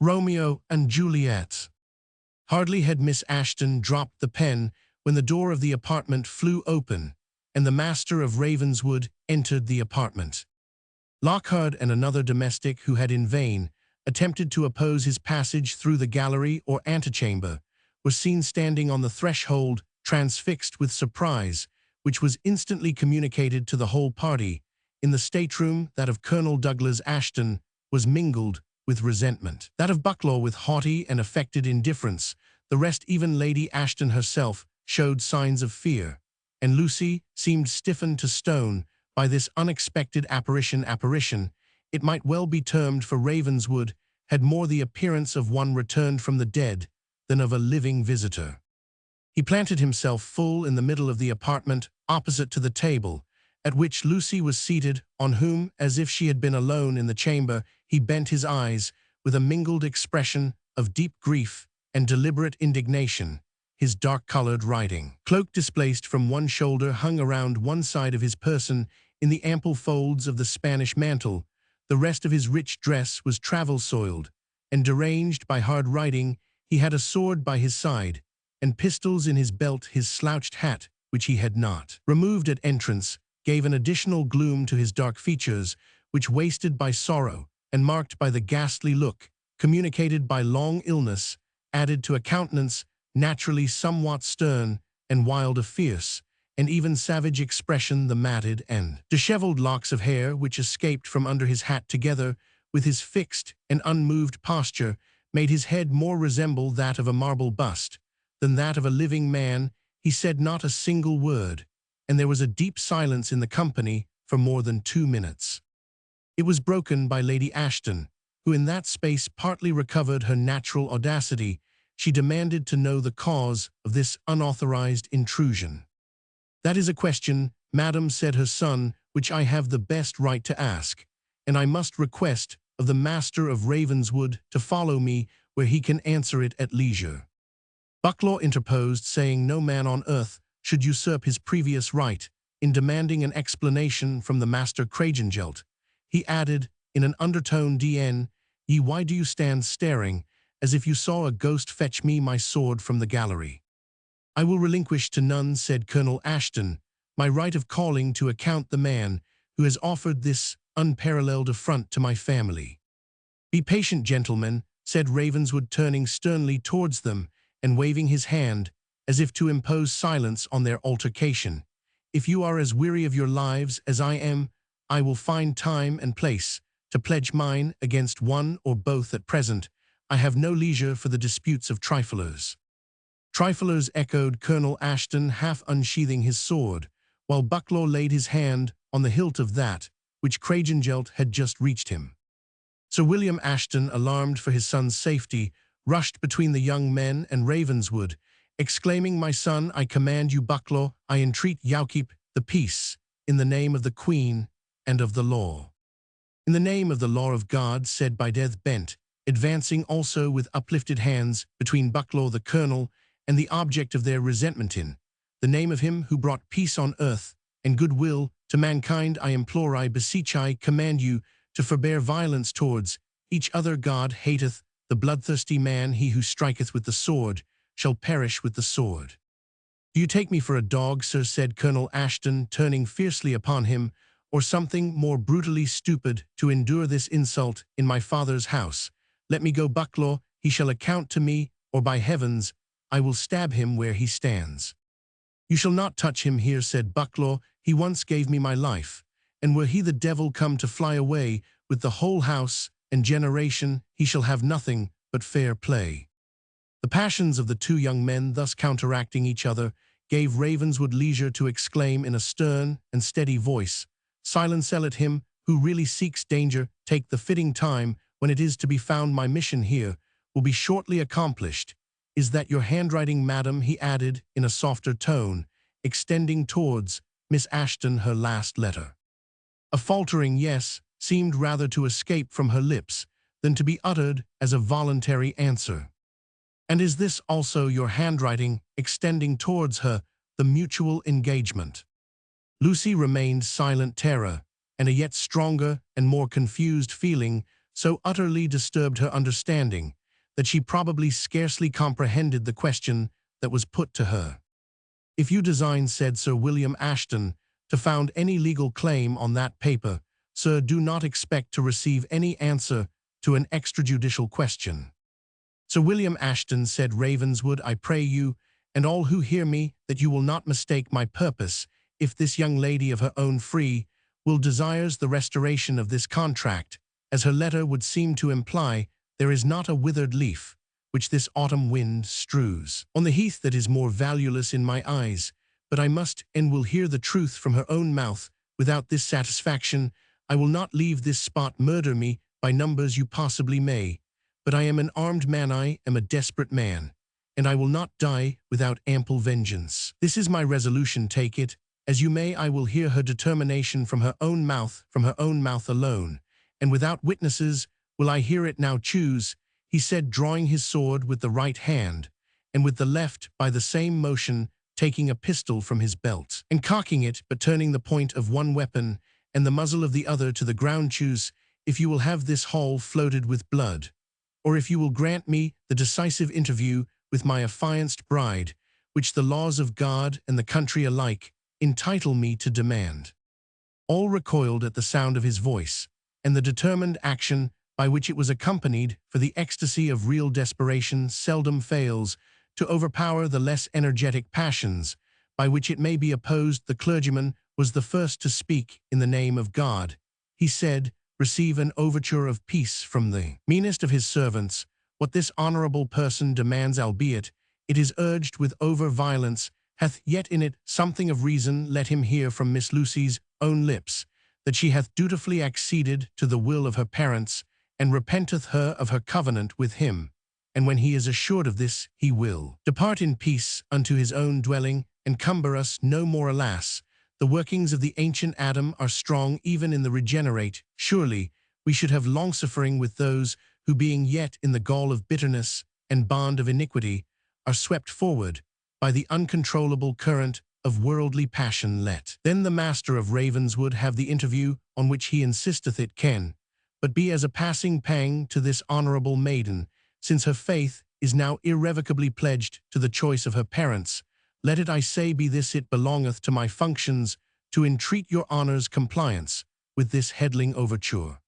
Romeo and Juliet. Hardly had Miss Ashton dropped the pen when the door of the apartment flew open, and the master of Ravenswood entered the apartment. Lockhart and another domestic who had in vain attempted to oppose his passage through the gallery or antechamber were seen standing on the threshold, transfixed with surprise, which was instantly communicated to the whole party. In the stateroom, that of Colonel Douglas Ashton was mingled with resentment, that of Bucklaw with haughty and affected indifference. The rest, even Lady Ashton herself, showed signs of fear, and Lucy seemed stiffened to stone by this unexpected apparition. It might well be termed, for Ravenswood had more the appearance of one returned from the dead than of a living visitor. He planted himself full in the middle of the apartment, opposite to the table, at which Lucy was seated, on whom, as if she had been alone in the chamber, he bent his eyes with a mingled expression of deep grief and deliberate indignation. His dark-colored riding cloak, displaced from one shoulder, hung around one side of his person in the ample folds of the Spanish mantle. The rest of his rich dress was travel-soiled and deranged by hard riding. He had a sword by his side, and pistols in his belt. His slouched hat, which he had not removed at entrance, gave an additional gloom to his dark features, which, wasted by sorrow and marked by the ghastly look communicated by long illness, added to a countenance naturally somewhat stern and wild, a fierce and even savage expression. The matted and disheveled locks of hair which escaped from under his hat, together with his fixed and unmoved posture, made his head more resemble that of a marble bust than that of a living man. He said not a single word, and there was a deep silence in the company for more than 2 minutes. It was broken by Lady Ashton, who in that space partly recovered her natural audacity. She demanded to know the cause of this unauthorized intrusion. "That is a question, madam," said her son, "which I have the best right to ask, and I must request of the master of Ravenswood to follow me where he can answer it at leisure." Bucklaw interposed, saying no man on earth should usurp his previous right in demanding an explanation from the master Cregengelt. He added in an undertone, "Dn, ye, why do you stand staring as if you saw a ghost? Fetch me my sword from the gallery." "I will relinquish to none," said Colonel Ashton, "my right of calling to account the man who has offered this unparalleled affront to my family." "Be patient, gentlemen," said Ravenswood, turning sternly towards them and waving his hand as if to impose silence on their altercation. "If you are as weary of your lives as I am, I will find time and place to pledge mine against one or both. At present, I have no leisure for the disputes of triflers." "Triflers," echoed Colonel Ashton, half unsheathing his sword, while Bucklaw laid his hand on the hilt of that which Cregengelt had just reached him. Sir William Ashton, alarmed for his son's safety, rushed between the young men and Ravenswood, exclaiming, "My son, I command you, Bucklaw, I entreat you, keep the peace, in the name of the Queen and of the law." "In the name of the law of God," said Bideth Bent, advancing also with uplifted hands between Bucklaw the colonel and the object of their resentment. "In the name of him who brought peace on earth and goodwill to mankind, I implore, I beseech, I command you to forbear violence towards each other. God hateth the bloodthirsty man. He who striketh with the sword shall perish with the sword." "Do you take me for a dog, sir?" said Colonel Ashton, turning fiercely upon him, "or something more brutally stupid, to endure this insult in my father's house? Let me go, Bucklaw, he shall account to me, or by heavens, I will stab him where he stands." "You shall not touch him here," said Bucklaw. "He once gave me my life, and were he the devil come to fly away with the whole house and generation, he shall have nothing but fair play." The passions of the two young men, thus counteracting each other, gave Ravenswood leisure to exclaim in a stern and steady voice, "Silence, let him who really seeks danger take the fitting time when it is to be found. My mission here will be shortly accomplished. Is that your handwriting, madam?" he added in a softer tone, extending towards Miss Ashton her last letter. A faltering "yes" seemed rather to escape from her lips than to be uttered as a voluntary answer. "And is this also your handwriting?" extending towards her the mutual engagement. Lucy remained silent. Terror, and a yet stronger and more confused feeling, so utterly disturbed her understanding that she probably scarcely comprehended the question that was put to her. "If you design," said Sir William Ashton, "to found any legal claim on that paper, sir, do not expect to receive any answer to an extrajudicial question." "Sir William Ashton," said Ravenswood, "I pray you, and all who hear me, that you will not mistake my purpose, if this young lady of her own free will desires the restoration of this contract, as her letter would seem to imply, there is not a withered leaf, which this autumn wind strews on the heath that is more valueless in my eyes, but I must and will hear the truth from her own mouth. Without this satisfaction, I will not leave this spot. Murder me by numbers you possibly may, but I am an armed man, I am a desperate man, and I will not die without ample vengeance. This is my resolution, take it as you may. I will hear her determination from her own mouth alone, and without witnesses will I hear it. Now choose," he said, drawing his sword with the right hand, and with the left, by the same motion, taking a pistol from his belt, and cocking it, but turning the point of one weapon and the muzzle of the other to the ground. "Choose, if you will have this hall floated with blood, or if you will grant me the decisive interview with my affianced bride, which the laws of God and the country alike entitle me to demand." All recoiled at the sound of his voice, and the determined action by which it was accompanied, for the ecstasy of real desperation seldom fails to overpower the less energetic passions by which it may be opposed. The clergyman was the first to speak. "In the name of God," he said, "receive an overture of peace from the meanest of his servants. What this honorable person demands, albeit it is urged with over-violence, hath yet in it something of reason. Let him hear from Miss Lucy's own lips that she hath dutifully acceded to the will of her parents, and repenteth her of her covenant with him, and when he is assured of this, he will depart in peace unto his own dwelling, and cumber us no more. Alas, the workings of the ancient Adam are strong even in the regenerate. Surely we should have long-suffering with those who, being yet in the gall of bitterness and bond of iniquity, are swept forward by the uncontrollable current of worldly passion. Let then the Master of Ravenswood have the interview on which he insisteth. It can but be as a passing pang to this honorable maiden, since her faith is now irrevocably pledged to the choice of her parents. Let it, I say, be this. It belongeth to my functions to entreat your honour's compliance with this headling overture."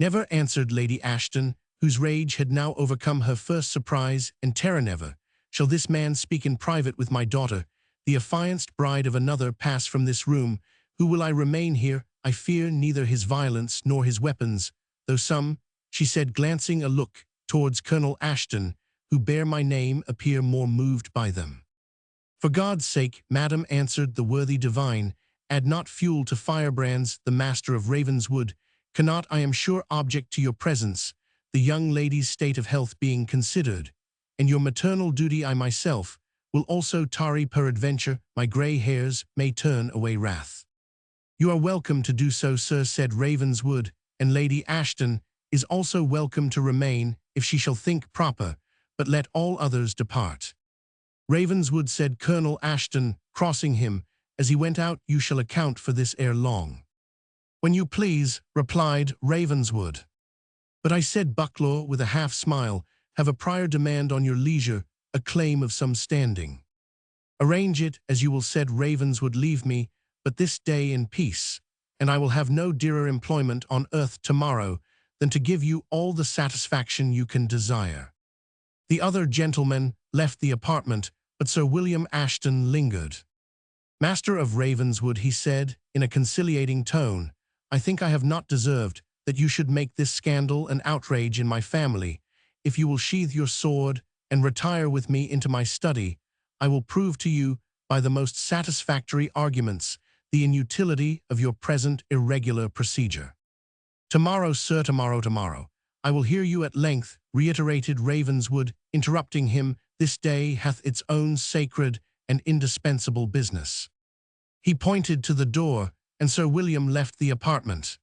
"Never," answered Lady Ashton, whose rage had now overcome her first surprise and terror. "Never shall this man speak in private with my daughter, the affianced bride of another. Pass from this room. Who will I remain here? I fear neither his violence nor his weapons, though some," she said, glancing a look towards Colonel Ashton, "who bear my name appear more moved by them." "For God's sake, madam," answered the worthy divine, "add not fuel to firebrands. The Master of Ravenswood cannot, I am sure, object to your presence, the young lady's state of health being considered, and your maternal duty. I myself will also tarry. Peradventure my grey hairs may turn away wrath." "You are welcome to do so, sir," said Ravenswood, "and Lady Ashton is also welcome to remain, if she shall think proper, but let all others depart." "Ravenswood," said Colonel Ashton, crossing him as he went out, "you shall account for this ere long." "When you please," replied Ravenswood. "But I," said Bucklaw with a half-smile, "have a prior demand on your leisure, a claim of some standing." "Arrange it as you will," said Ravenswood. "Leave me but this day in peace, and I will have no dearer employment on earth tomorrow than to give you all the satisfaction you can desire." The other gentlemen left the apartment, but Sir William Ashton lingered. "Master of Ravenswood," he said, in a conciliating tone, "I think I have not deserved that you should make this scandal and outrage in my family. If you will sheathe your sword and retire with me into my study, I will prove to you, by the most satisfactory arguments, the inutility of your present irregular procedure." "Tomorrow, sir, tomorrow. I will hear you at length," reiterated Ravenswood, interrupting him. "This day hath its own sacred and indispensable business." He pointed to the door, and Sir William left the apartment.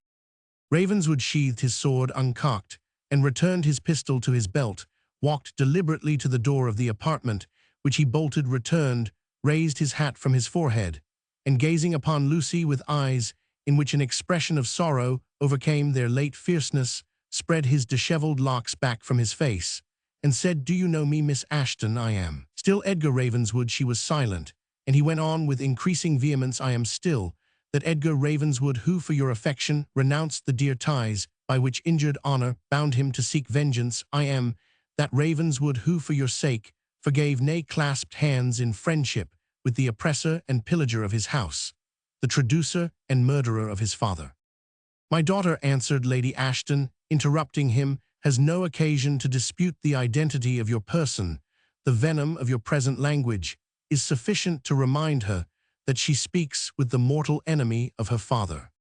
Ravenswood sheathed his sword uncocked, and returned his pistol to his belt, walked deliberately to the door of the apartment, which he bolted, returned, raised his hat from his forehead, and gazing upon Lucy with eyes in which an expression of sorrow overcame their late fierceness, spread his dishevelled locks back from his face, and said, "Do you know me, Miss Ashton? I am." Still Edgar Ravenswood. She was silent, and he went on with increasing vehemence, "I am still that Edgar Ravenswood who for your affection renounced the dear ties by which injured honor bound him to seek vengeance. I am that Ravenswood who for your sake forgave, nay, clasped hands in friendship with the oppressor and pillager of his house, the traducer and murderer of his father." "My daughter," answered Lady Ashton, interrupting him, "has no occasion to dispute the identity of your person. The venom of your present language is sufficient to remind her that she speaks with the mortal enemy of her father."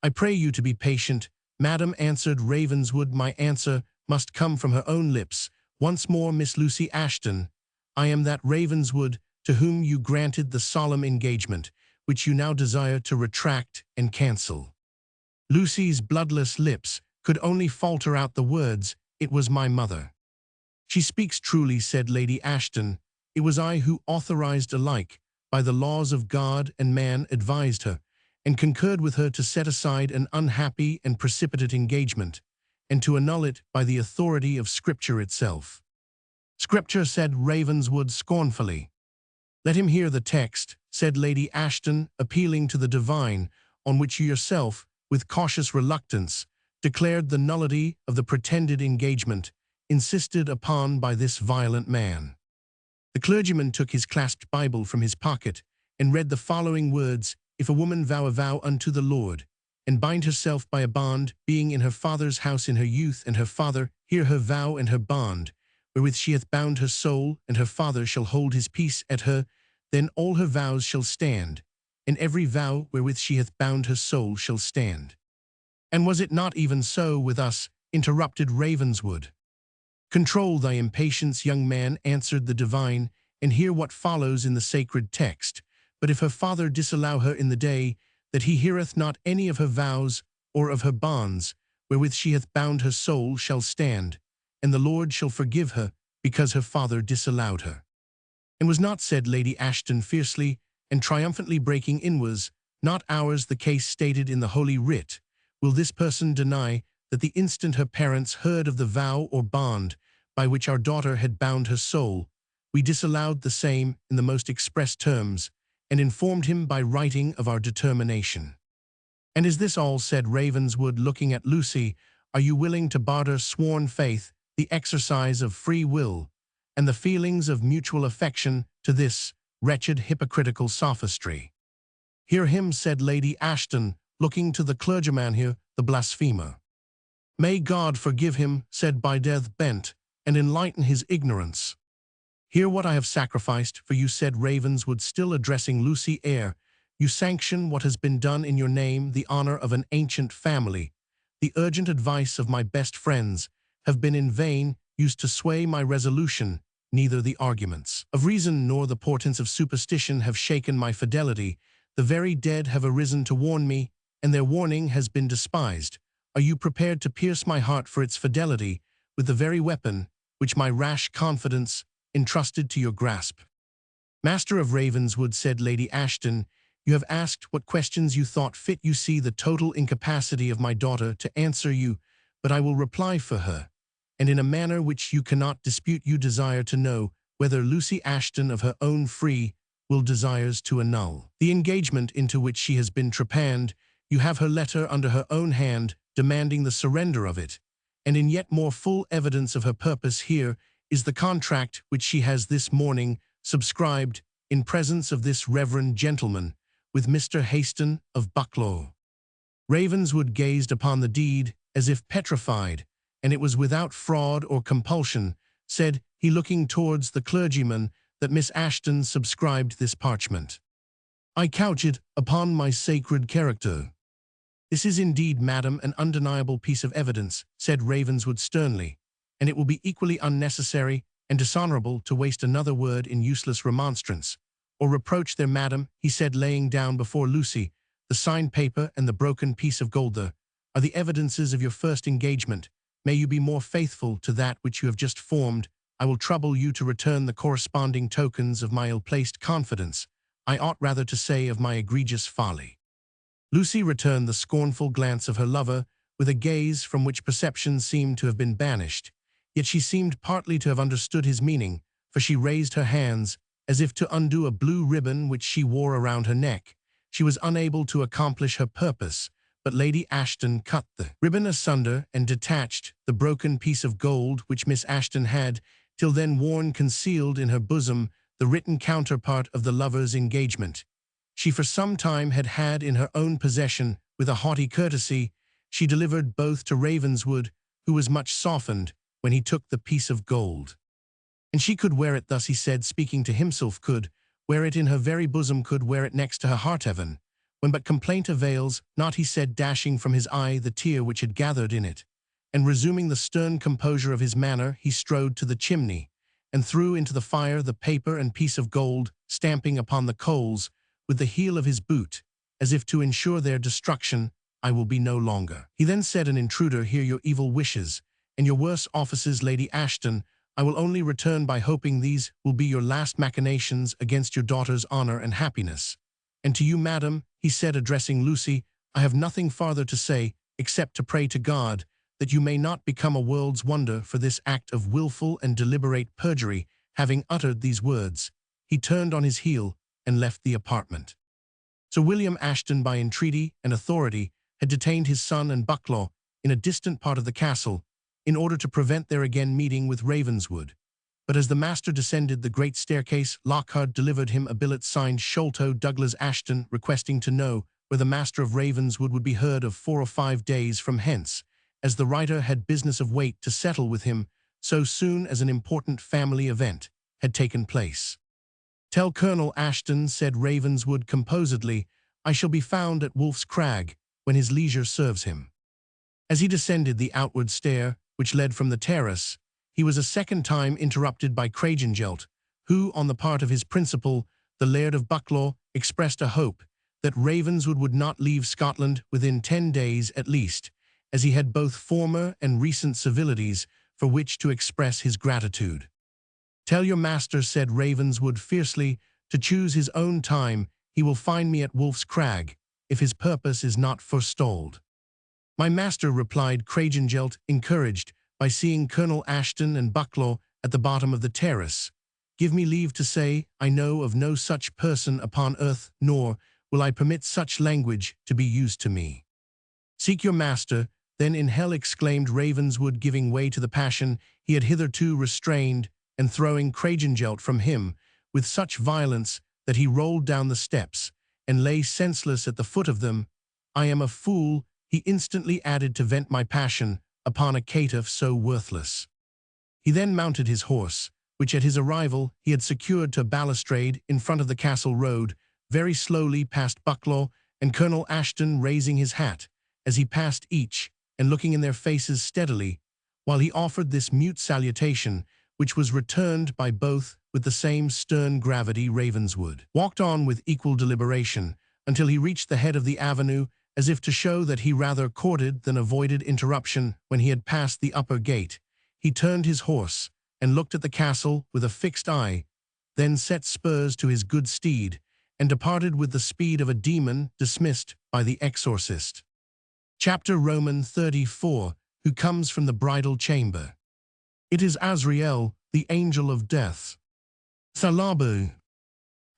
"I pray you to be patient, madam," answered Ravenswood. "My answer must come from her own lips. Once more, Miss Lucy Ashton, I am that Ravenswood to whom you granted the solemn engagement, which you now desire to retract and cancel." Lucy's bloodless lips could only falter out the words, "It was my mother." "She speaks truly," said Lady Ashton. "It was I who authorized alike, by the laws of God and man, advised her, and concurred with her to set aside an unhappy and precipitate engagement, and to annul it by the authority of Scripture itself." "Scripture," said Ravenswood scornfully. "Let him hear the text," said Lady Ashton, appealing to the divine, "on which you yourself, with cautious reluctance, declared the nullity of the pretended engagement, insisted upon by this violent man." The clergyman took his clasped Bible from his pocket and read the following words, "If a woman vow a vow unto the Lord, and bind herself by a bond, being in her father's house in her youth, and her father hear her vow and her bond, wherewith she hath bound her soul, and her father shall hold his peace at her, then all her vows shall stand, and every vow wherewith she hath bound her soul shall stand." "And was it not even so with us?" interrupted Ravenswood. "Control thy impatience, young man," answered the divine, "and hear what follows in the sacred text. But if her father disallow her in the day that he heareth not any of her vows or of her bonds, wherewith she hath bound her soul shall stand, and the Lord shall forgive her, because her father disallowed her." "And was not," said Lady Ashton fiercely, and triumphantly breaking in, "was not ours the case stated in the Holy Writ? Will this person deny that the instant her parents heard of the vow or bond by which our daughter had bound her soul, we disallowed the same in the most express terms, and informed him by writing of our determination?" "And is this all?" said Ravenswood, looking at Lucy. "Are you willing to barter sworn faith, the exercise of free will, and the feelings of mutual affection to this wretched hypocritical sophistry?" "Hear him," said Lady Ashton, looking to the clergyman, "here, the blasphemer." "May God forgive him," said by death bent, "and enlighten his ignorance." "Hear what I have sacrificed for you," said Ravenswood, still addressing Lucy. "Ere you sanction what has been done in your name, the honor of an ancient family, the urgent advice of my best friends, have been in vain used to sway my resolution. Neither the arguments of reason nor the portents of superstition have shaken my fidelity. The very dead have arisen to warn me, and their warning has been despised. Are you prepared to pierce my heart for its fidelity with the very weapon which my rash confidence entrusted to your grasp?" "Master of Ravenswood," said Lady Ashton, "you have asked what questions you thought fit. You see the total incapacity of my daughter to answer you, but I will reply for her, and in a manner which you cannot dispute. You desire to know whether Lucy Ashton of her own free will desires to annul the engagement into which she has been trepanned. You have her letter under her own hand demanding the surrender of it, and in yet more full evidence of her purpose here is the contract which she has this morning subscribed in presence of this reverend gentleman with Mr. Heightened of Bucklow." Ravenswood gazed upon the deed as if petrified, and it was without fraud or compulsion, said he, looking towards the clergyman, that Miss Ashton subscribed this parchment. "I couch it upon my sacred character." "This is indeed, madam, an undeniable piece of evidence," said Ravenswood sternly, "and it will be equally unnecessary and dishonorable to waste another word in useless remonstrance or reproach there, madam," he said, laying down before Lucy the signed paper and the broken piece of gold. "There are the evidences of your first engagement. May you be more faithful to that which you have just formed. I will trouble you to return the corresponding tokens of my ill-placed confidence. I ought rather to say of my egregious folly." Lucy returned the scornful glance of her lover with a gaze from which perception seemed to have been banished. Yet she seemed partly to have understood his meaning, for she raised her hands, as if to undo a blue ribbon which she wore around her neck. She was unable to accomplish her purpose, but Lady Ashton cut the ribbon asunder and detached the broken piece of gold which Miss Ashton had, till then worn concealed in her bosom, the written counterpart of the lovers' engagement. She for some time had in her own possession, with a haughty courtesy, she delivered both to Ravenswood, who was much softened when he took the piece of gold. And she could wear it thus, he said, speaking to himself, could wear it in her very bosom, could wear it next to her heart heaven. When but complaint avails not, he said, dashing from his eye the tear which had gathered in it, and resuming the stern composure of his manner, he strode to the chimney, and threw into the fire the paper and piece of gold, stamping upon the coals with the heel of his boot, as if to ensure their destruction. I will be no longer. He then said, an intruder, hear your evil wishes, and your worse offices, Lady Ashton. I will only return by hoping these will be your last machinations against your daughter's honor and happiness. And to you, madam, he said, addressing Lucy, I have nothing farther to say, except to pray to God that you may not become a world's wonder for this act of willful and deliberate perjury. Having uttered these words, he turned on his heel and left the apartment. Sir William Ashton, by entreaty and authority, had detained his son and Bucklaw in a distant part of the castle, in order to prevent their again meeting with Ravenswood. But as the master descended the great staircase, Lockhart delivered him a billet signed Sholto Douglas Ashton, requesting to know where the master of Ravenswood would be heard of 4 or 5 days from hence, as the writer had business of weight to settle with him so soon as an important family event had taken place. Tell Colonel Ashton, said Ravenswood composedly, I shall be found at Wolf's Crag when his leisure serves him. As he descended the outward stair, which led from the terrace, he was a second time interrupted by Craigengelt, who, on the part of his principal, the Laird of Bucklaw, expressed a hope that Ravenswood would not leave Scotland within 10 days at least, as he had both former and recent civilities for which to express his gratitude. Tell your master, said Ravenswood fiercely, to choose his own time. He will find me at Wolf's Crag, if his purpose is not forestalled. My master, replied Craigengelt, encouraged by seeing Colonel Ashton and Bucklaw at the bottom of the terrace. Give me leave to say, I know of no such person upon earth, nor will I permit such language to be used to me. Seek your master, then in hell, exclaimed Ravenswood, giving way to the passion he had hitherto restrained, and throwing Craigengelt from him with such violence that he rolled down the steps, and lay senseless at the foot of them. I am a fool, he instantly added, to vent my passion upon a caitiff so worthless. He then mounted his horse, which at his arrival he had secured to a balustrade in front of the castle road, very slowly past Bucklaw and Colonel Ashton, raising his hat as he passed each and looking in their faces steadily, while he offered this mute salutation, which was returned by both with the same stern gravity. Ravenswood walked on with equal deliberation until he reached the head of the avenue, as if to show that he rather courted than avoided interruption. When he had passed the upper gate, he turned his horse and looked at the castle with a fixed eye, then set spurs to his good steed, and departed with the speed of a demon dismissed by the exorcist. Chapter Roman 34, who comes from the bridal chamber. It is Azrael, the angel of death. Thalabu.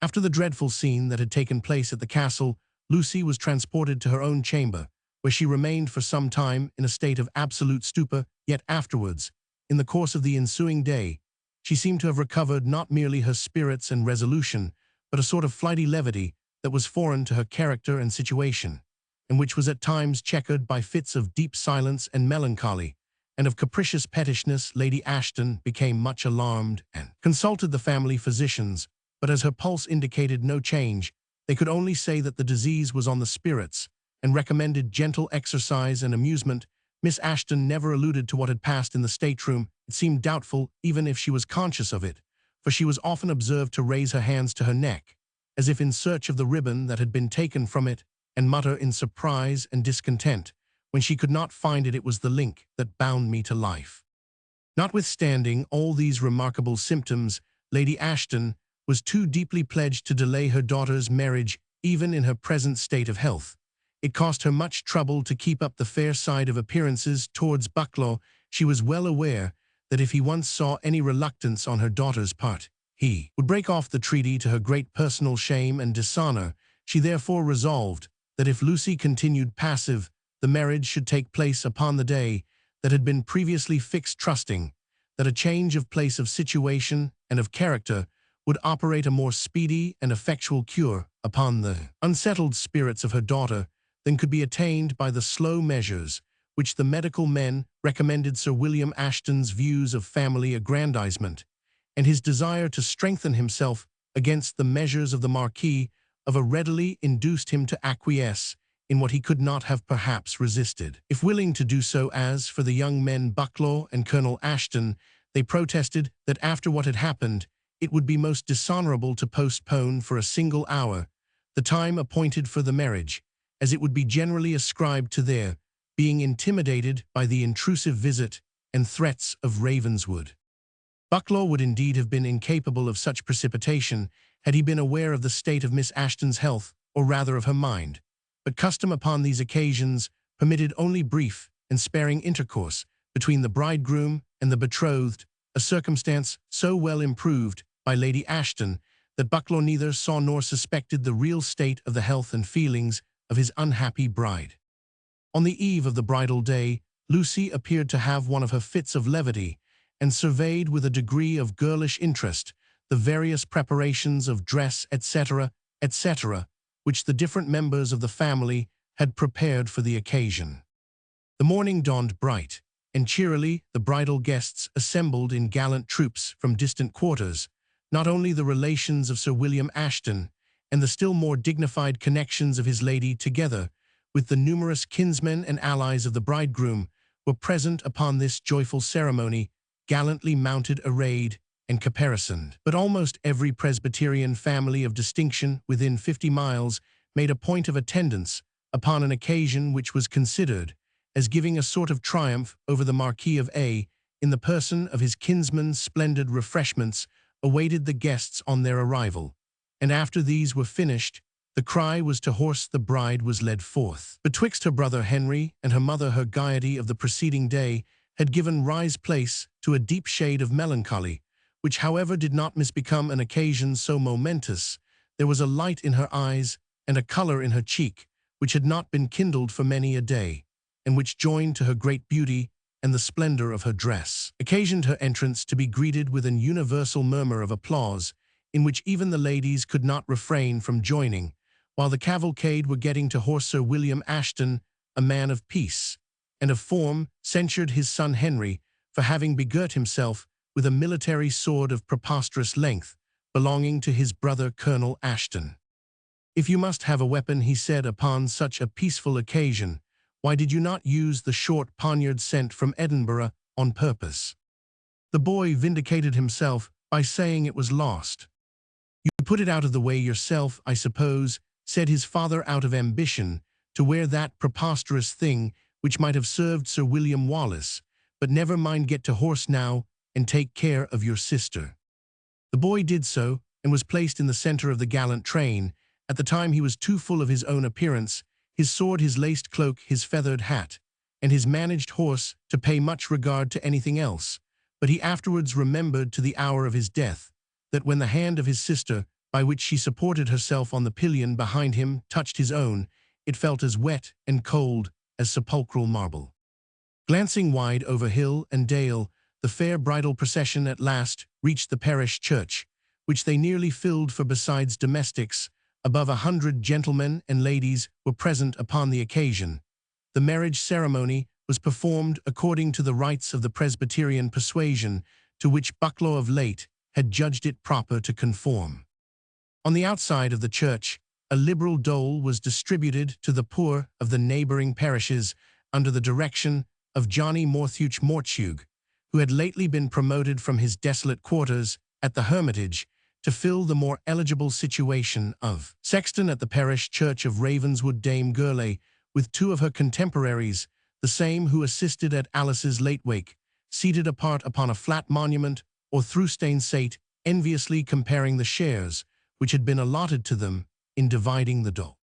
After the dreadful scene that had taken place at the castle, Lucy was transported to her own chamber, where she remained for some time in a state of absolute stupor. Yet afterwards, in the course of the ensuing day, she seemed to have recovered not merely her spirits and resolution, but a sort of flighty levity that was foreign to her character and situation, and which was at times checkered by fits of deep silence and melancholy, and of capricious pettishness. Lady Ashton became much alarmed and consulted the family physicians, but as her pulse indicated no change, they could only say that the disease was on the spirits, and recommended gentle exercise and amusement. Miss Ashton never alluded to what had passed in the stateroom. It seemed doubtful even if she was conscious of it, for she was often observed to raise her hands to her neck, as if in search of the ribbon that had been taken from it, and mutter in surprise and discontent, when she could not find it, it was the link that bound me to life. Notwithstanding all these remarkable symptoms, Lady Ashton was too deeply pledged to delay her daughter's marriage even in her present state of health, It cost her much trouble to keep up the fair side of appearances towards Bucklaw. She was well aware that if he once saw any reluctance on her daughter's part, he would break off the treaty to her great personal shame and dishonor. She therefore resolved that if Lucy continued passive, the marriage should take place upon the day that had been previously fixed, trusting that a change of place of situation and of character would operate a more speedy and effectual cure upon the unsettled spirits of her daughter than could be attained by the slow measures which the medical men recommended. Sir William Ashton's views of family aggrandizement and his desire to strengthen himself against the measures of the Marquis of A readily induced him to acquiesce in what he could not have perhaps resisted, if willing to do so. As for the young men Bucklaw and Colonel Ashton, they protested that after what had happened, it would be most dishonorable to postpone for a single hour the time appointed for the marriage, as it would be generally ascribed to their being intimidated by the intrusive visit and threats of Ravenswood. Bucklaw would indeed have been incapable of such precipitation had he been aware of the state of Miss Ashton's health, or rather of her mind. But custom upon these occasions permitted only brief and sparing intercourse between the bridegroom and the betrothed, a circumstance so well improved by Lady Ashton that Bucklaw neither saw nor suspected the real state of the health and feelings of his unhappy bride. On the eve of the bridal day, Lucy appeared to have one of her fits of levity, and surveyed with a degree of girlish interest the various preparations of dress, etc., etc., which the different members of the family had prepared for the occasion. The morning dawned bright, and cheerily the bridal guests assembled in gallant troops from distant quarters, not only the relations of Sir William Ashton and the still more dignified connections of his lady, together with the numerous kinsmen and allies of the bridegroom, were present upon this joyful ceremony, gallantly mounted, arrayed, and caparisoned. But almost every Presbyterian family of distinction within 50 miles made a point of attendance upon an occasion which was considered as giving a sort of triumph over the Marquis of A. In the person of his kinsman, splendid refreshments awaited the guests on their arrival, and after these were finished, the cry was to horse the bride was led forth. Betwixt her brother Henry and her mother, her gaiety of the preceding day had given place to a deep shade of melancholy, which however did not misbecome an occasion so momentous. There was a light in her eyes and a color in her cheek which had not been kindled for many a day, and which, joined to her great beauty and the splendor of her dress, occasioned her entrance to be greeted with an universal murmur of applause, in which even the ladies could not refrain from joining, while the cavalcade were getting to horse. Sir William Ashton, a man of peace and of form, censured his son Henry for having begirt himself with a military sword of preposterous length, belonging to his brother Colonel Ashton. "If you must have a weapon," he said, "upon such a peaceful occasion, why did you not use the short poniard sent from Edinburgh on purpose?" The boy vindicated himself by saying it was lost. "You put it out of the way yourself, I suppose," said his father, "out of ambition to wear that preposterous thing which might have served Sir William Wallace. But never mind, get to horse now, and take care of your sister." The boy did so, and was placed in the center of the gallant train. At the time he was too full of his own appearance, his sword, his laced cloak, his feathered hat, and his managed horse, to pay much regard to anything else. But he afterwards remembered to the hour of his death that when the hand of his sister, by which she supported herself on the pillion behind him, touched his own, it felt as wet and cold as sepulchral marble. Glancing wide over hill and dale, the fair bridal procession at last reached the parish church, which they nearly filled, for besides domestics, above 100 gentlemen and ladies were present upon the occasion. The marriage ceremony was performed according to the rites of the Presbyterian persuasion, to which Bucklaw of late had judged it proper to conform. On the outside of the church, a liberal dole was distributed to the poor of the neighboring parishes under the direction of Johnny Morthuch, who had lately been promoted from his desolate quarters at the Hermitage to fill the more eligible situation of sexton at the parish church of Ravenswood. Dame Gourlay, with 2 of her contemporaries, the same who assisted at Alice's late wake, seated apart upon a flat monument or through-stained sate, enviously comparing the shares which had been allotted to them in dividing the dole.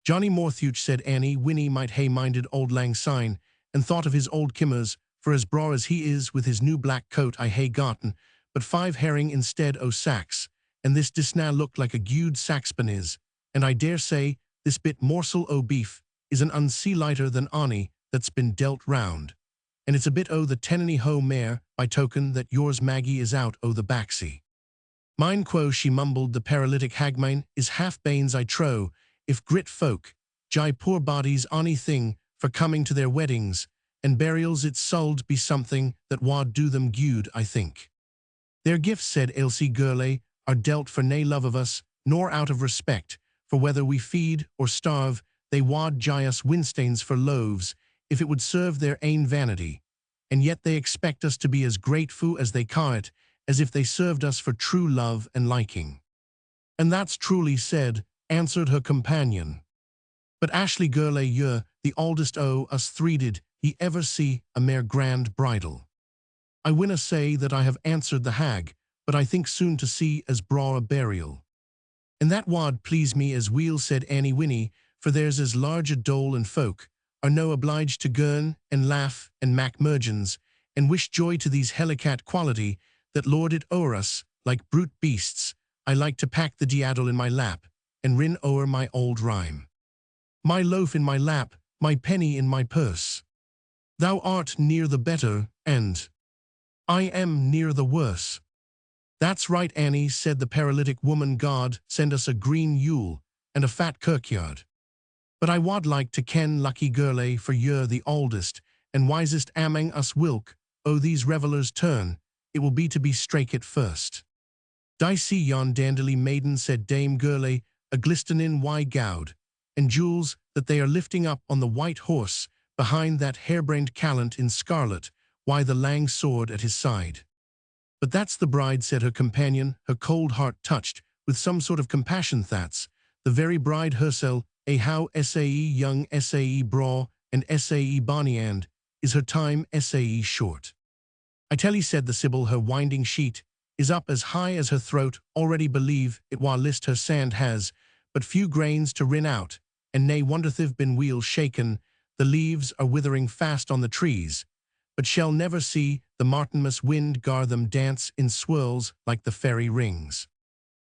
Johnny Morthuch, said Annie. Winnie might hay-minded old lang syne, and thought of his old kimmers, for as braw as he is with his new black coat I hay gotten, but 5 herring instead o' sacks, and this disna look like a gude saxpan is, and I dare say this bit morsel o' beef is an unsea lighter than ony that's been dealt round, and it's a bit o' the tenony ho mare, by token that yours Maggie is out o' the backsea. Mine quo, she mumbled, the paralytic hagmine is half banes I trow, if grit folk, jai poor bodies ony thing for coming to their weddings, and burials it suld be something that wad do them gude, I think. Their gifts, said Ailsie Gourlay, are dealt for nae love of us, nor out of respect, for whether we feed or starve, they wad gie us winstains for loaves, if it would serve their ain vanity, and yet they expect us to be as grateful as they ca' it, as if they served us for true love and liking. And that's truly said, answered her companion. But Ashley Gourlay, ye, the oldest o' us three, did ye ever see a mair grand bridal? I winna say that I have answered the hag, but I think soon to see as braw a burial. And that wad please me as weel, said Annie Winnie, for there's as large a dole and folk are no obliged to girn and laugh and mak mergens, and wish joy to these helicat quality that lord it o'er us like brute beasts. I like to pack the diaddle in my lap and rin o'er my old rhyme. My loaf in my lap, my penny in my purse. Thou art near the better, and I am near the worse. That's right, Annie, said the paralytic woman. God send us a green Yule and a fat kirkyard. But I wad like to ken Lucky Gourlay, for you're the oldest and wisest amang us whilk o' these revellers turn, it will be to be strake it first. Dye see yon dandily maiden, said Dame Gourlay, a glistenin why gowd, and jewels that they are lifting up on the white horse behind that harebrained callant in scarlet, why the lang sword at his side. But that's the bride, said her companion, her cold heart touched with some sort of compassion. That's the very bride hersel, a how sae young, sae braw, and sae bonny, and is her time sae short. I tell ye, said the Sibyl, her winding sheet is up as high as her throat, already believe it while list her sand has but few grains to rin out, and nae wonder they've been weel shaken, the leaves are withering fast on the trees, but shall never see the Martinmas wind gar them dance in swirls like the fairy rings.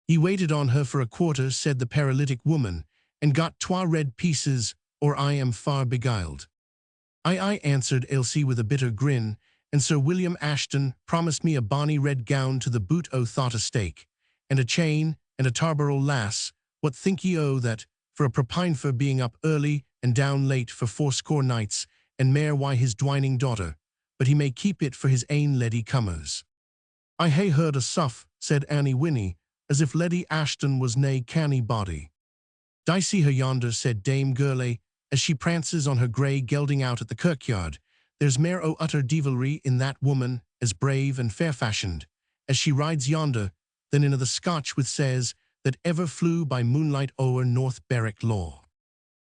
Ye waited on her for a quarter, said the paralytic woman, and got 2 red pieces, or I am far beguiled. I answered Ailsie with a bitter grin, and Sir William Ashton promised me a bonny red gown to the boot o' thought a stake, and a chain, and a Tarboro lass. What think ye o' that, for a propine for being up early and down late for 80 nights, and mair why his dwining daughter, but he may keep it for his ain leddy cummers. I hae heard a suff, said Annie Winnie, as if Leddy Ashton was nae canny body. Dye see her yonder, said Dame Gourlay, as she prances on her grey gelding out at the kirkyard. There's mair o' utter devilry in that woman, as brave and fair-fashioned, as she rides yonder, than in the Scotch with says, that ever flew by moonlight o'er North Berwick law.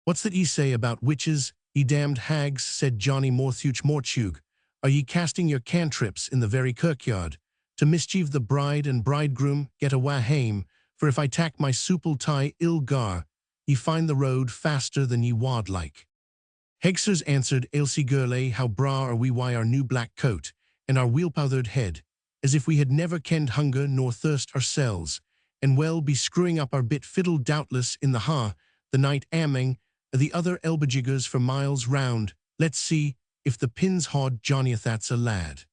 What's that ye say about witches, ye damned hags, said Johnny Morthuch Mortchug. Are ye casting your cantrips in the very kirkyard, to mischieve the bride and bridegroom? Get awa hame, for if I tack my supple tie ill gar, ye find the road faster than ye wad like. Hegsers, answered Ailsie Gourlay, how braw are we why our new black coat, and our wheel-powdered head, as if we had never kenned hunger nor thirst ourselves, and well be screwing up our bit fiddle doubtless in the night aming, the other elbajiggers for miles round. Let's see, if the pins haud Johnny that's a lad.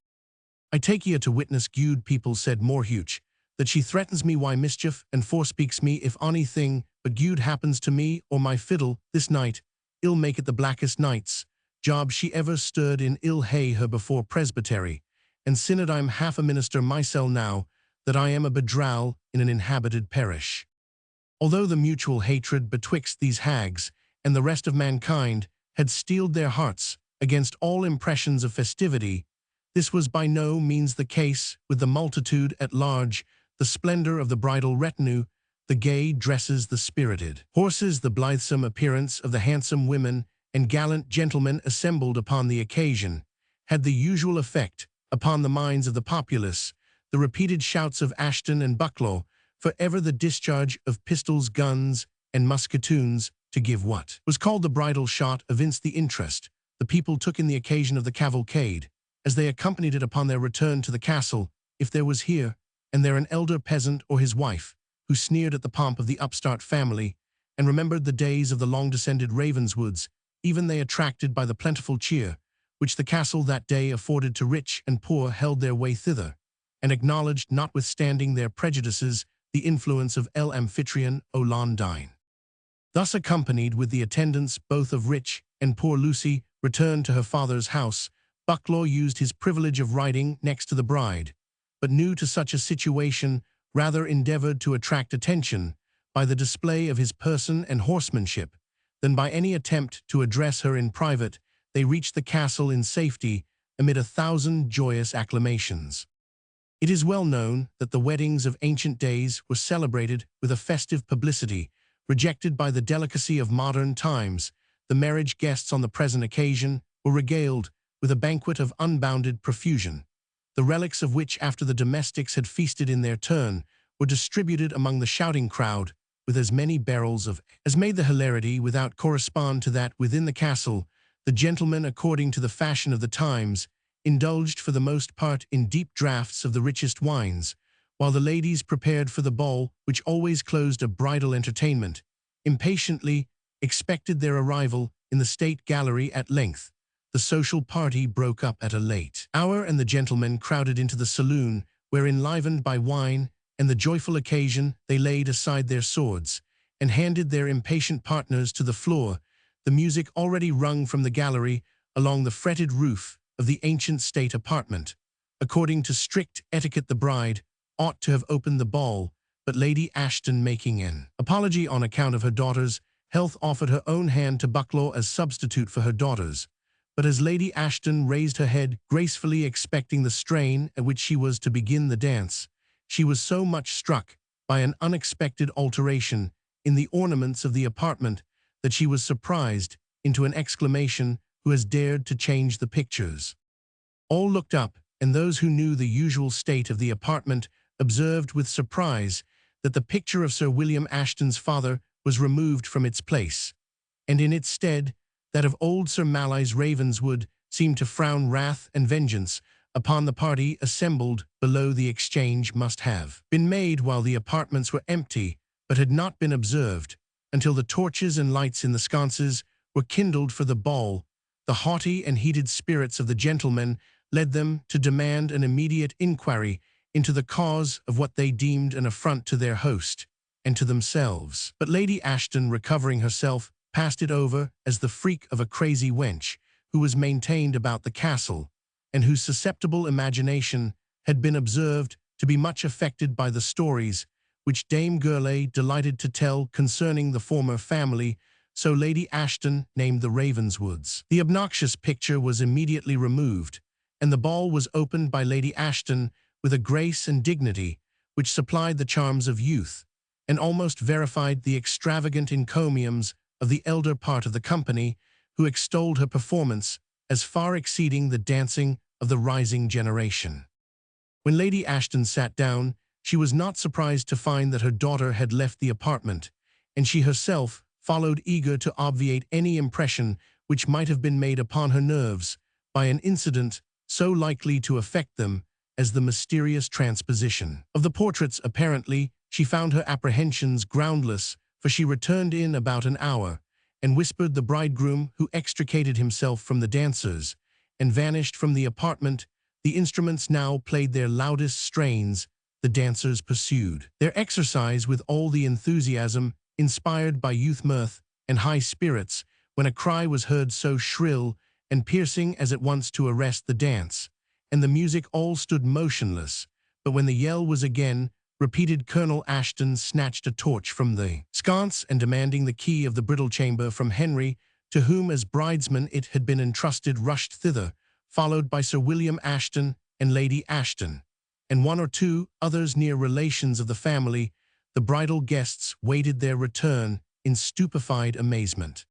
I take ye to witness, gude people, said Morthuch, that she threatens me why mischief, and forespeaks me if ony thing but gude happens to me or my fiddle this night, ill make it the blackest nights job she ever stirred in. Ill hae her before presbytery, and sinned I'm half a minister mysel now, that I am a bedral in an inhabited parish. Although the mutual hatred betwixt these hags and the rest of mankind had steeled their hearts against all impressions of festivity, this was by no means the case with the multitude at large, the splendor of the bridal retinue, the gay dresses, the spirited horses, the blithesome appearance of the handsome women and gallant gentlemen assembled upon the occasion, had the usual effect upon the minds of the populace. The repeated shouts of Ashton and Bucklaw, for ever the discharge of pistols, guns, and musketoons, to give what was called the bridal shot evinced the interest the people took in the occasion of the cavalcade, as they accompanied it upon their return to the castle, if there was here and there an elder peasant or his wife, who sneered at the pomp of the upstart family, and remembered the days of the long-descended Ravenswoods, even they attracted by the plentiful cheer, which the castle that day afforded to rich and poor held their way thither, and acknowledged, notwithstanding their prejudices, the influence of Amphitryon Olandine. Thus accompanied with the attendance both of rich and poor, Lucy returned to her father's house. Bucklaw used his privilege of riding next to the bride, but new to such a situation rather endeavored to attract attention by the display of his person and horsemanship than by any attempt to address her in private. They reached the castle in safety amid 1,000 joyous acclamations. It is well known that the weddings of ancient days were celebrated with a festive publicity, rejected by the delicacy of modern times. The marriage guests on the present occasion were regaled with a banquet of unbounded profusion, the relics of which, after the domestics had feasted in their turn, were distributed among the shouting crowd with as many barrels of as made the hilarity without correspond to that within the castle. The gentlemen, according to the fashion of the times, indulged for the most part in deep draughts of the richest wines, while the ladies prepared for the ball which always closed a bridal entertainment, impatiently expected their arrival in the state gallery. At length, the social party broke up at a late hour, and the gentlemen crowded into the saloon, where, enlivened by wine and the joyful occasion, they laid aside their swords and handed their impatient partners to the floor. The music already rung from the gallery along the fretted roof of the ancient state apartment. According to strict etiquette, the bride ought to have opened the ball, but Lady Ashton, making an apology on account of her daughter's health, offered her own hand to Bucklaw as substitute for her daughter's. But as Lady Ashton raised her head, gracefully expecting the strain at which she was to begin the dance, she was so much struck by an unexpected alteration in the ornaments of the apartment that she was surprised into an exclamation, "Who has dared to change the pictures?" All looked up, and those who knew the usual state of the apartment observed with surprise that the picture of Sir William Ashton's father was removed from its place, and in its stead that of old Sir Malise Ravenswood seemed to frown wrath and vengeance upon the party assembled below. The exchange must have been made while the apartments were empty, but had not been observed until the torches and lights in the sconces were kindled for the ball. The haughty and heated spirits of the gentlemen led them to demand an immediate inquiry into the cause of what they deemed an affront to their host and to themselves. But Lady Ashton, recovering herself, passed it over as the freak of a crazy wench who was maintained about the castle, and whose susceptible imagination had been observed to be much affected by the stories which Dame Gourlay delighted to tell concerning the former family. So Lady Ashton named the Ravenswoods. The obnoxious picture was immediately removed, and the ball was opened by Lady Ashton with a grace and dignity which supplied the charms of youth, and almost verified the extravagant encomiums of the elder part of the company, who extolled her performance as far exceeding the dancing of the rising generation. When Lady Ashton sat down, she was not surprised to find that her daughter had left the apartment, and she herself followed, eager to obviate any impression which might have been made upon her nerves by an incident so likely to affect them as the mysterious transposition of the portraits. Apparently, she found her apprehensions groundless, for she returned in about an hour, and whispered the bridegroom, who extricated himself from the dancers and vanished from the apartment. The instruments now played their loudest strains. The dancers pursued their exercise with all the enthusiasm inspired by youth, mirth, and high spirits, when a cry was heard so shrill and piercing as at once to arrest the dance, and the music all stood motionless. But when the yell was again repeated, Colonel Ashton snatched a torch from the sconce, and demanding the key of the bridal chamber from Henry, to whom as bridesman it had been entrusted, rushed thither, followed by Sir William Ashton and Lady Ashton, and one or two others near relations of the family. The bridal guests waited their return in stupefied amazement.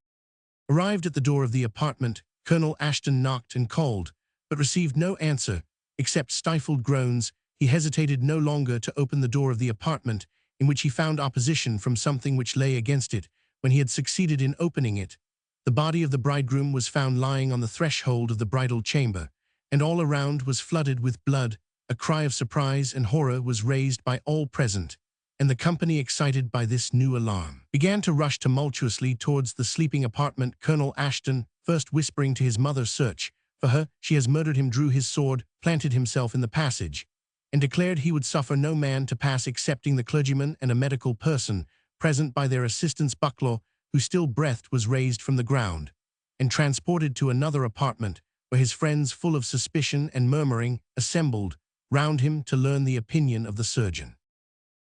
Arrived at the door of the apartment, Colonel Ashton knocked and called, but received no answer except stifled groans. He hesitated no longer to open the door of the apartment, in which he found opposition from something which lay against it, when he had succeeded in opening it, the body of the bridegroom was found lying on the threshold of the bridal chamber, and all around was flooded with blood. A cry of surprise and horror was raised by all present, and the company, excited by this new alarm, began to rush tumultuously towards the sleeping apartment. Colonel Ashton, first whispering to his mother, "Search for her, she has murdered him," drew his sword, planted himself in the passage, and declared he would suffer no man to pass excepting the clergyman and a medical person present by their assistance. Bucklaw, who still breathed, was raised from the ground and transported to another apartment, where his friends, full of suspicion and murmuring, assembled round him to learn the opinion of the surgeon.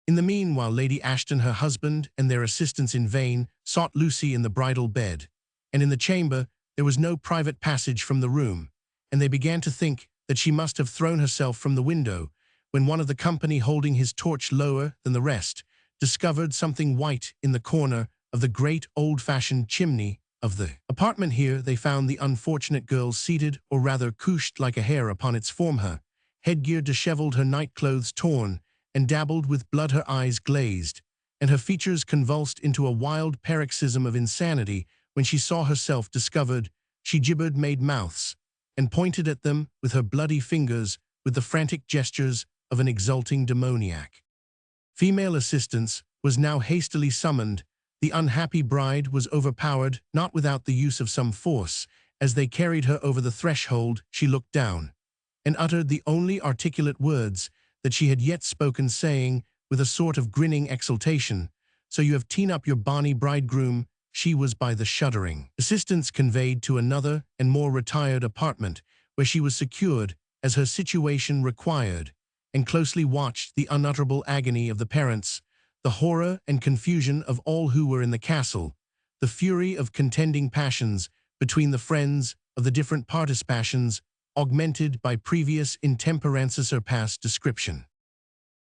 In the meanwhile, Lady Ashton, her husband, and their assistants in vain sought Lucy in the bridal bed, and in the chamber there was no private passage from the room, and they began to think that she must have thrown herself from the window, when one of the company, holding his torch lower than the rest, discovered something white in the corner of the great old-fashioned chimney of the apartment. Here they found the unfortunate girl seated, or rather couched, like a hare upon its form, her headgear disheveled, her nightclothes torn and dabbled with blood, her eyes glazed, and her features convulsed into a wild paroxysm of insanity. When she saw herself discovered, she gibbered, made mouths, and pointed at them with her bloody fingers with the frantic gestures of an exulting demoniac. Female assistance was now hastily summoned. The unhappy bride was overpowered, not without the use of some force. As they carried her over the threshold, she looked down and uttered the only articulate words that she had yet spoken, saying, with a sort of grinning exultation, "So you have ta'en up your bonny bridegroom." She was by the shuddering assistants conveyed to another and more retired apartment, where she was secured as her situation required, and closely watched the unutterable agony of the parents, the horror and confusion of all who were in the castle, the fury of contending passions between the friends of the different participations, augmented by previous intemperances surpassed description.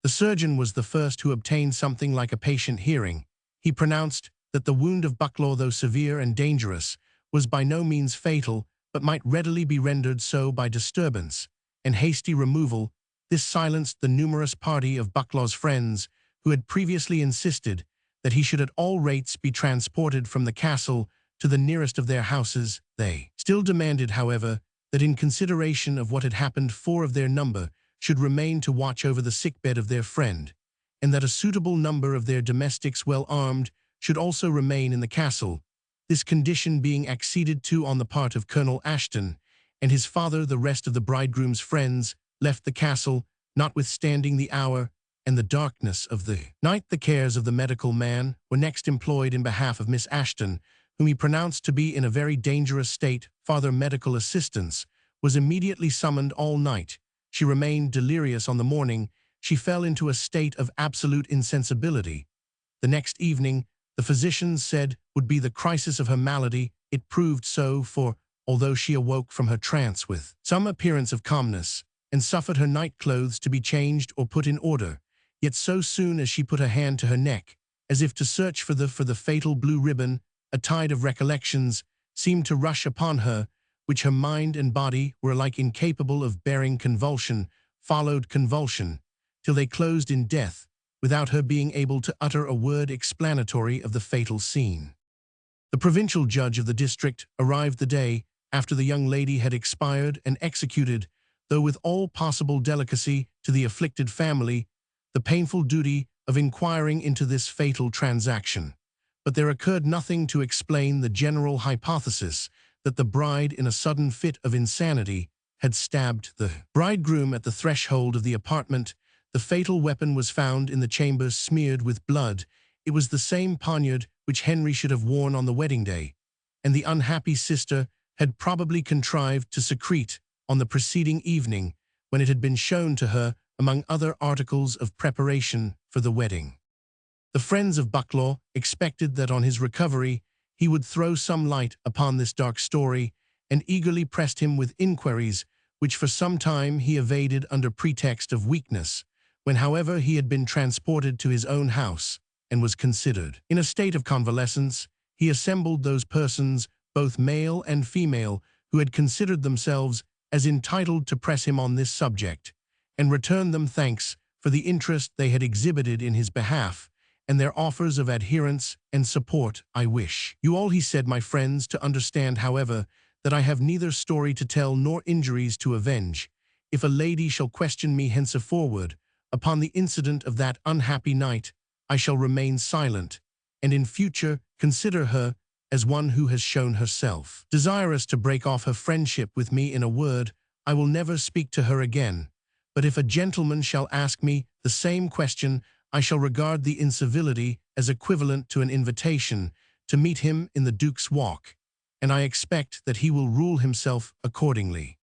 The surgeon was the first who obtained something like a patient hearing. He pronounced that the wound of Bucklaw, though severe and dangerous, was by no means fatal, but might readily be rendered so by disturbance and hasty removal. This silenced the numerous party of Bucklaw's friends, who had previously insisted that he should at all rates be transported from the castle to the nearest of their houses. They still demanded, however, that in consideration of what had happened, 4 of their number should remain to watch over the sickbed of their friend, and that a suitable number of their domestics, well armed, should also remain in the castle. This condition being acceded to on the part of Colonel Ashton and his father, the rest of the bridegroom's friends left the castle, notwithstanding the hour and the darkness of the night. The cares of the medical man were next employed in behalf of Miss Ashton, whom he pronounced to be in a very dangerous state. Farther medical assistance was immediately summoned. All night she remained delirious. On the morning, she fell into a state of absolute insensibility. The next evening, the physicians said, would be the crisis of her malady. It proved so, for, although she awoke from her trance with some appearance of calmness, and suffered her nightclothes to be changed or put in order, yet so soon as she put her hand to her neck, as if to search for the fatal blue ribbon, a tide of recollections seemed to rush upon her, which her mind and body were alike incapable of bearing. Convulsion followed convulsion, till they closed in death, without her being able to utter a word explanatory of the fatal scene. The provincial judge of the district arrived the day after the young lady had expired, and executed, though with all possible delicacy to the afflicted family, the painful duty of inquiring into this fatal transaction. But there occurred nothing to explain the general hypothesis that the bride, in a sudden fit of insanity, had stabbed the bridegroom at the threshold of the apartment. The fatal weapon was found in the chamber, smeared with blood. It was the same poniard which Henry should have worn on the wedding day, and the unhappy sister had probably contrived to secrete on the preceding evening, when it had been shown to her among other articles of preparation for the wedding. The friends of Bucklaw expected that on his recovery he would throw some light upon this dark story, and eagerly pressed him with inquiries, which for some time he evaded under pretext of weakness. When, however, he had been transported to his own house, and was considered in a state of convalescence, he assembled those persons, both male and female, who had considered themselves as entitled to press him on this subject, and returned them thanks for the interest they had exhibited in his behalf, and their offers of adherence and support I wish. You all, he said, my friends, to understand, however, that I have neither story to tell nor injuries to avenge. If a lady shall question me henceforward upon the incident of that unhappy night, I shall remain silent, and in future consider her as one who has shown herself desirous to break off her friendship with me. In a word, I will never speak to her again. But if a gentleman shall ask me the same question, I shall regard the incivility as equivalent to an invitation to meet him in the Duke's Walk, and I expect that he will rule himself accordingly.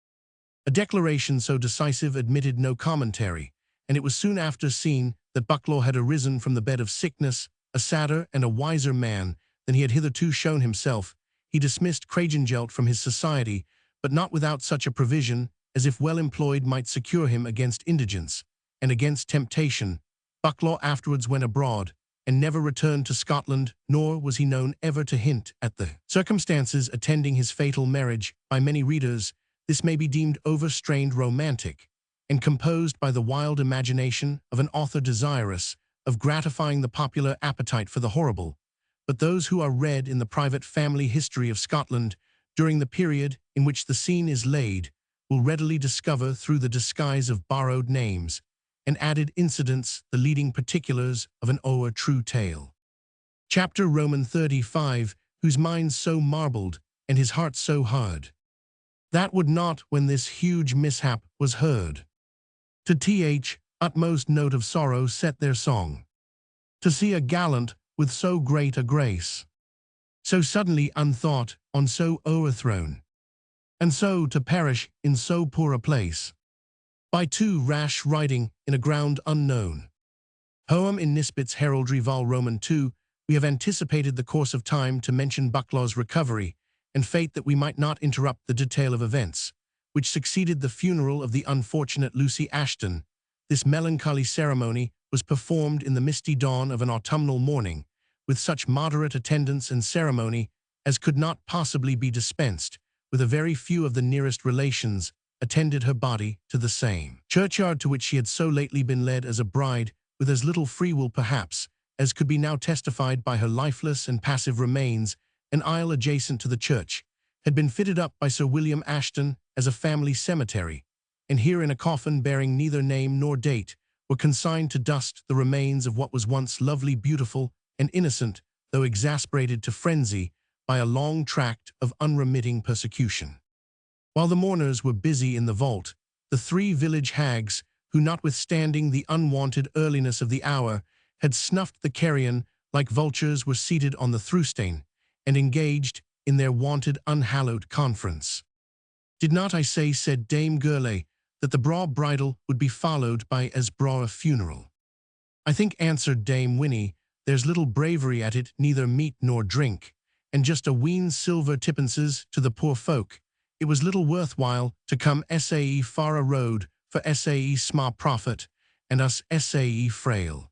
A declaration so decisive admitted no commentary, and it was soon after seen that Bucklaw had arisen from the bed of sickness, a sadder and a wiser man than he had hitherto shown himself. He dismissed Craigengelt from his society, but not without such a provision as, if well employed, might secure him against indigence and against temptation. Bucklaw afterwards went abroad, and never returned to Scotland, nor was he known ever to hint at the circumstances attending his fatal marriage. By many readers, this may be deemed overstrained romantic, and composed by the wild imagination of an author desirous of gratifying the popular appetite for the horrible. But those who are read in the private family history of Scotland during the period in which the scene is laid will readily discover, through the disguise of borrowed names and added incidents, the leading particulars of an o'er true tale. Chapter Roman 35, whose mind so marbled and his heart so hard, that would not, when this huge mishap was heard, to th utmost note of sorrow set their song, to see a gallant with so great a grace, so suddenly unthought, on so o'erthrown, and so to perish in so poor a place, by too rash riding in a ground unknown. Poem in Nisbet's Heraldry Vol. Roman 2, we have anticipated the course of time to mention Bucklaw's recovery and fate, that we might not interrupt the detail of events which succeeded the funeral of the unfortunate Lucy Ashton. This melancholy ceremony was performed in the misty dawn of an autumnal morning, with such moderate attendance and ceremony as could not possibly be dispensed, with a very few of the nearest relations attended her body to the same churchyard to which she had so lately been led as a bride, with as little free will perhaps as could be now testified by her lifeless and passive remains. An aisle adjacent to the church had been fitted up by Sir William Ashton as a family cemetery, and here, in a coffin bearing neither name nor date, were consigned to dust the remains of what was once lovely, beautiful, and innocent, though exasperated to frenzy by a long tract of unremitting persecution. While the mourners were busy in the vault, the three village hags, who, notwithstanding the unwonted earliness of the hour, had snuffed the carrion like vultures, were seated on the thrustein, and engaged in their wonted unhallowed conference. Did not I say, said Dame Gourlay, that the braw bridal would be followed by as braw a funeral? I think, answered Dame Winnie, there's little bravery at it, neither meat nor drink, and just a ween silver tippences to the poor folk. It was little worthwhile to come sae far a road for sae sma profit, and us sae frail.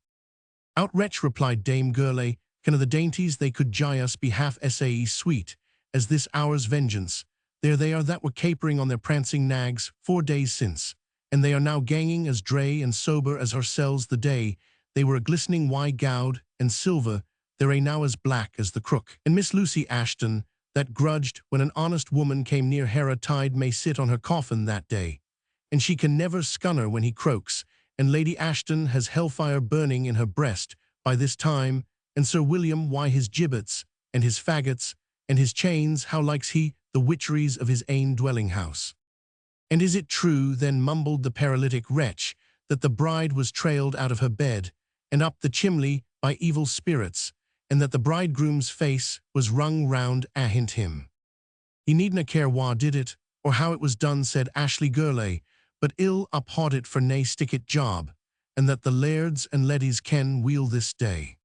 Outretch, replied Dame Gourlay, can of the dainties they could gie us be half sae sweet as this hour's vengeance. There they are that were capering on their prancing nags 4 days since, and they are now ganging as dray and sober as ourselves the day they were a glistening wide gowd and silver, they're now as black as the crook. And Miss Lucy Ashton, that grudged when an honest woman came near Hera tide, may sit on her coffin that day, and she can never scunner when he croaks, and Lady Ashton has hellfire burning in her breast by this time, and Sir William, why his gibbets, and his faggots, and his chains, how likes he the witcheries of his ain dwelling-house? And is it true, then, mumbled the paralytic wretch, that the bride was trailed out of her bed, and up the chimney by evil spirits, and that the bridegroom's face was wrung round ahint him? He needna care wha did it, or how it was done, said Ashley Gourlay, but ill uphaud it for nae stickit job, and that the lairds and leddies ken weel this day.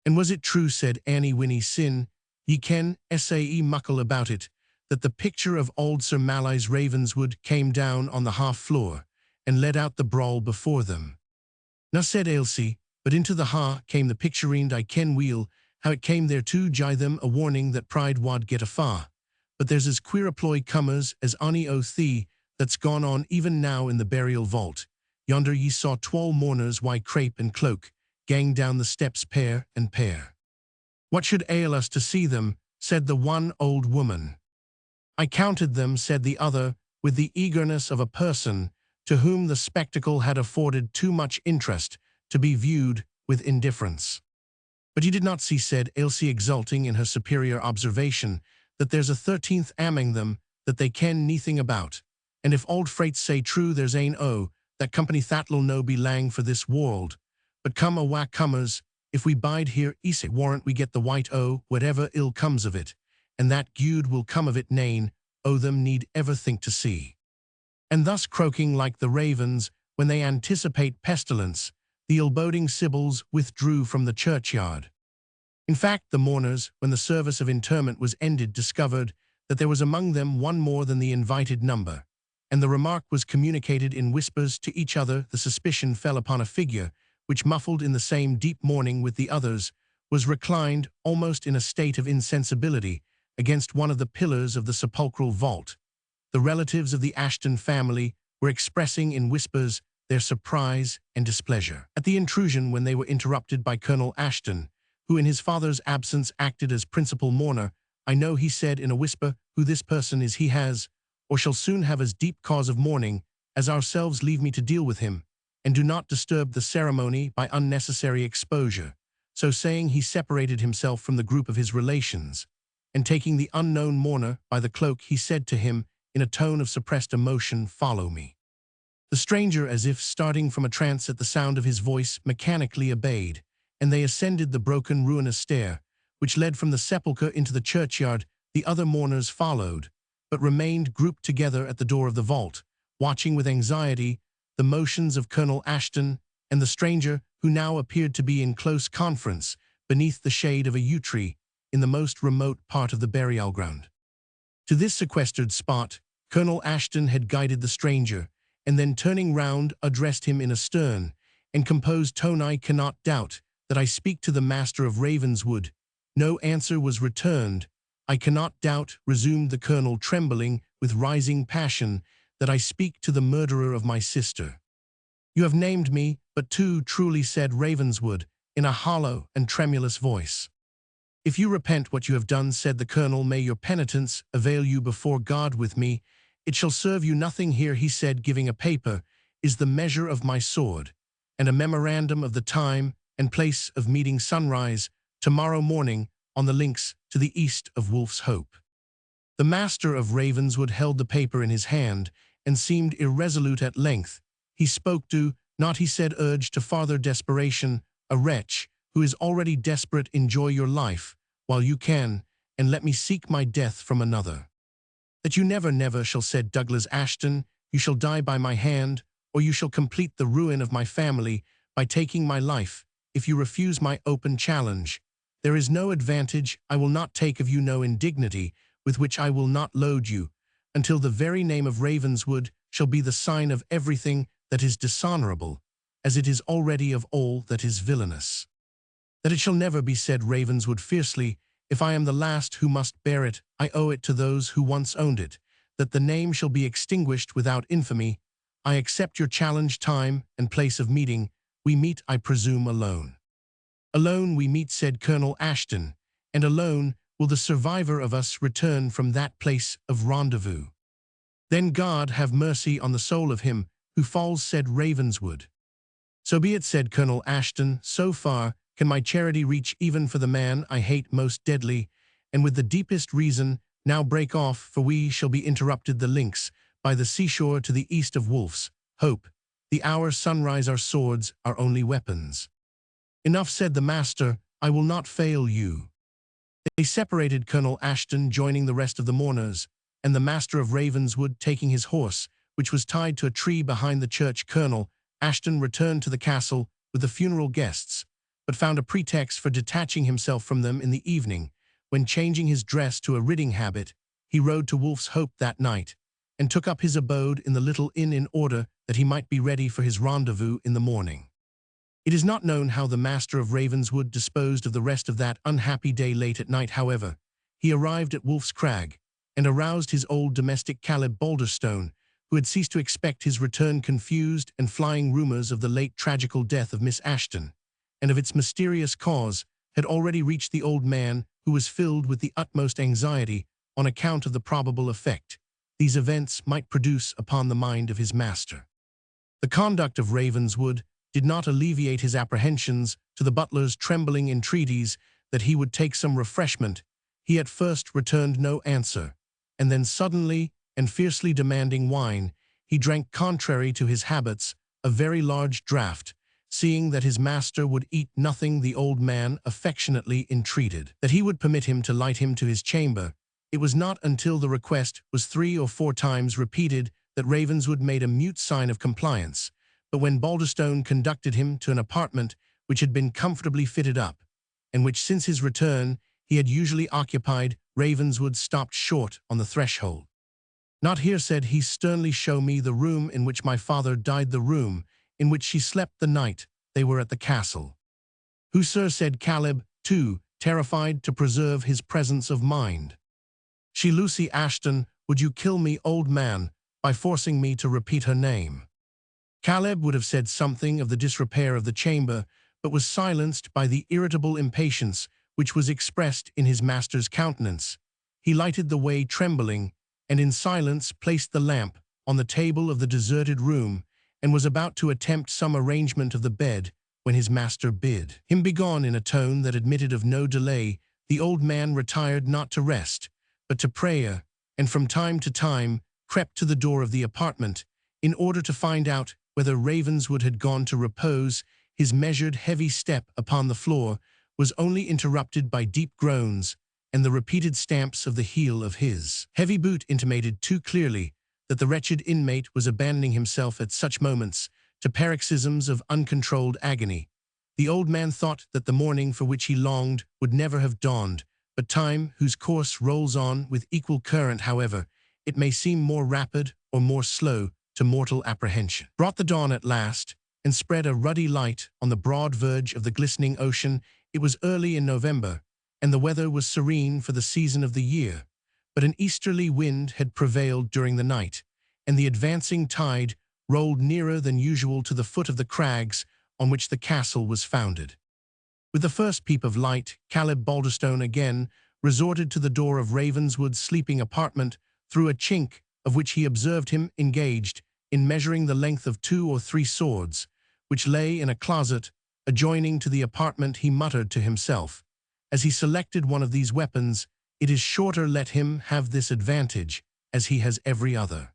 And was it true, said Annie Winnie, sin ye ken sae muckle about it, that the picture of old Sir Malise Ravenswood came down on the half floor, and led out the brawl before them? Na, said Ailsie, but into the ha came the pictureen, I ken weel how it came there to gie them a warning that pride wad get afa. But there's as queer a ploy comers as ony o' thee that's gone on even now in the burial vault. Yonder ye saw 12 mourners wy crape and cloak, gang down the steps pair and pair. "What should ail us to see them?" said the one old woman. "I counted them," said the other, with the eagerness of a person to whom the spectacle had afforded too much interest to be viewed with indifference. "But you did not see," said Ailsie, exulting in her superior observation, "that there's a 13th among them that they ken neething about. And if old freights say true, there's ane that company that'll no be lang for this world. But come awa comers, if we bide here easy warrant we get the white whatever ill comes of it, and that gude will come of it nane them need ever think to see." And thus croaking like the ravens when they anticipate pestilence, the ill-boding sibyls withdrew from the churchyard. In fact, the mourners, when the service of interment was ended, discovered that there was among them one more than the invited number, and the remark was communicated in whispers to each other. The suspicion fell upon a figure which, muffled in the same deep mourning with the others, was reclined, almost in a state of insensibility, against one of the pillars of the sepulchral vault. The relatives of the Ashton family were expressing in whispers their surprise and displeasure at the intrusion, when they were interrupted by Colonel Ashton, who in his father's absence acted as principal mourner. "I know," he said in a whisper, "who this person is. He has, or shall soon have, as deep cause of mourning as ourselves. Leave me to deal with him, and do not disturb the ceremony by unnecessary exposure." So saying, he separated himself from the group of his relations, and taking the unknown mourner by the cloak, he said to him in a tone of suppressed emotion, "Follow me." The stranger, as if starting from a trance at the sound of his voice, mechanically obeyed, and they ascended the broken, ruinous stair, which led from the sepulchre into the churchyard. The other mourners followed, but remained grouped together at the door of the vault, watching with anxiety the motions of Colonel Ashton and the stranger, who now appeared to be in close conference beneath the shade of a yew tree in the most remote part of the burial ground. To this sequestered spot Colonel Ashton had guided the stranger, and then turning round addressed him in a stern and composed tone. "I cannot doubt that I speak to the Master of Ravenswood." No answer was returned. "I cannot doubt," resumed the colonel, trembling with rising passion, "that I speak to the murderer of my sister." "You have named me but too truly," said Ravenswood in a hollow and tremulous voice. "If you repent what you have done," said the colonel, "may your penitence avail you before God. With me it shall serve you nothing. Here," he said, giving a paper, "is the measure of my sword, and a memorandum of the time and place of meeting, sunrise tomorrow morning on the links to the east of Wolf's Hope." The Master of Ravenswood held the paper in his hand and seemed irresolute. At length he spoke. "Do not," he said, "urged to farther desperation a wretch who is already desperate. Enjoy your life while you can, and let me seek my death from another." "That you never shall," said Douglas Ashton. "You shall die by my hand, or you shall complete the ruin of my family by taking my life, if you refuse my open challenge. There is no advantage I will not take of you, no indignity with which I will not load you, until the very name of Ravenswood shall be the sign of everything that is dishonorable, as it is already of all that is villainous." "That it shall never be," said Ravenswood fiercely. "If I am the last who must bear it, I owe it to those who once owned it. That the name shall be extinguished without infamy. I accept your challenge. Time and place of meeting. We meet, I presume, alone." "Alone we meet," said Colonel Ashton, "and alone will the survivor of us return from that place of rendezvous." "Then God have mercy on the soul of him who falls," said Ravenswood. "So be it," said Colonel Ashton. "So far can my charity reach, even for the man I hate most deadly, and with the deepest reason. Now break off, for we shall be interrupted. The links by the seashore to the east of Wolf's Hope. The hour sunrise, our swords, our only weapons." "Enough," said the master, "I will not fail you." They separated, Colonel Ashton joining the rest of the mourners, and the Master of Ravenswood taking his horse, which was tied to a tree behind the church. Colonel Ashton returned to the castle with the funeral guests, but found a pretext for detaching himself from them in the evening, when, changing his dress to a riding habit, he rode to Wolf's Hope that night, and took up his abode in the little inn in order that he might be ready for his rendezvous in the morning. It is not known how the Master of Ravenswood disposed of the rest of that unhappy day. Late at night, however, he arrived at Wolf's Crag, and aroused his old domestic Caleb Balderstone, who had ceased to expect his return. Confused and flying rumors of the late tragical death of Miss Ashton, and of its mysterious cause, had already reached the old man, who was filled with the utmost anxiety on account of the probable effect these events might produce upon the mind of his master. The conduct of Ravenswood did not alleviate his apprehensions. To the butler's trembling entreaties that he would take some refreshment, he at first returned no answer, and then suddenly and fiercely demanding wine, he drank, contrary to his habits, a very large draught. Seeing that his master would eat nothing, the old man affectionately entreated that he would permit him to light him to his chamber. It was not until the request was 3 or 4 times repeated that Ravenswood made a mute sign of compliance, but when Balderstone conducted him to an apartment which had been comfortably fitted up, and which since his return he had usually occupied, Ravenswood stopped short on the threshold. "Not here," said he sternly. "Show me the room in which my father died, the room in which she slept the night they were at the castle." "Who, sir?" said Caleb, too terrified to preserve his presence of mind. "She, Lucy Ashton. Would you kill me, old man, by forcing me to repeat her name?" Caleb would have said something of the disrepair of the chamber, but was silenced by the irritable impatience which was expressed in his master's countenance. He lighted the way, trembling, and in silence placed the lamp on the table of the deserted room, and was about to attempt some arrangement of the bed, when his master bid him begone in a tone that admitted of no delay. The old man retired not to rest, but to prayer, and from time to time crept to the door of the apartment, in order to find out whether Ravenswood had gone to repose. His measured, heavy step upon the floor was only interrupted by deep groans, and the repeated stamps of the heel of his heavy boot intimated too clearly that the wretched inmate was abandoning himself at such moments to paroxysms of uncontrolled agony. The old man thought that the morning for which he longed would never have dawned, but time, whose course rolls on with equal current, however it may seem more rapid or more slow to mortal apprehension, brought the dawn at last, and spread a ruddy light on the broad verge of the glistening ocean. It was early in November, and the weather was serene for the season of the year, but an easterly wind had prevailed during the night, and the advancing tide rolled nearer than usual to the foot of the crags on which the castle was founded. With the first peep of light, Caleb Balderstone again resorted to the door of Ravenswood's sleeping apartment, through a chink of which he observed him engaged in measuring the length of 2 or 3 swords, which lay in a closet adjoining to the apartment. He muttered to himself, as he selected one of these weapons, "It is shorter, let him have this advantage, as he has every other."